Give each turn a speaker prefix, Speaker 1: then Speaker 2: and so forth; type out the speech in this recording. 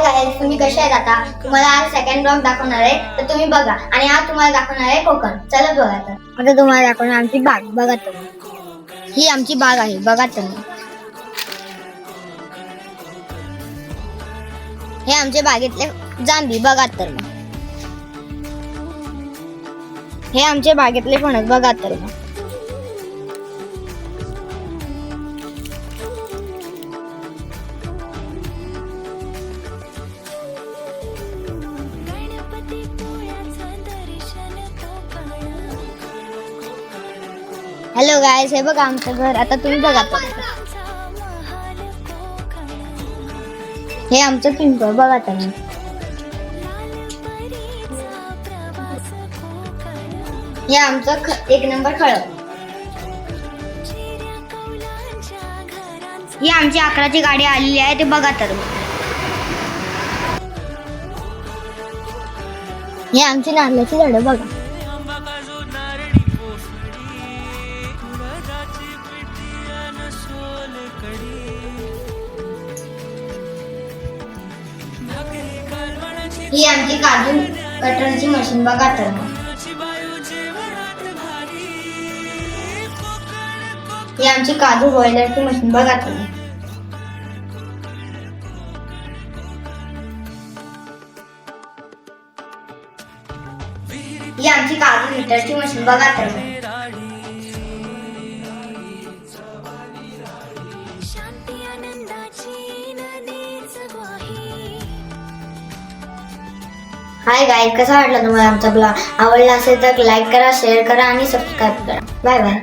Speaker 1: Guys, तुम्ही कसे आहेत? आता तुम्हाला आज सेकंड ब्लॉग दाखवणार आहे, तर तुम्ही बघा. आणि आज तुम्हाला दाखवणार आहे कोकण. चला बघा. तर आता तुम्हाला दाखवणार आमची बाग. बघा तुम्ही, ही आमची बाग आहे. बघा तुम्ही, हे आमच्या बागेतले जांभी. बघा तर मग, हे आमच्या बागेतले फणस. बघा तर मग, हॅलो गायस, हे बघा आमचं घर. आता तुम्ही बघा. हे आमचं पिंपळ. बघा तुम्ही, हे आमचं एक नंबर खळं. ही आमची 11ची गाडी आलेली आहे, ते बघा तर. हे आमची नारळाची झाडं. बघा, ही आमची काजू कटरची मशीन. बघा तर मग, ही आमची काजू बॉयलरची मशीन. बघा तर मग, ही आमची काजू हिटरची मशीन. बघा तर मग, हाय गाईज, कसा वाटला तुम्हाला आमचा ब्लॉग? आवडला असेल तर लाईक करा, शेअर करा आणि सबस्क्राईब करा. Bye bye.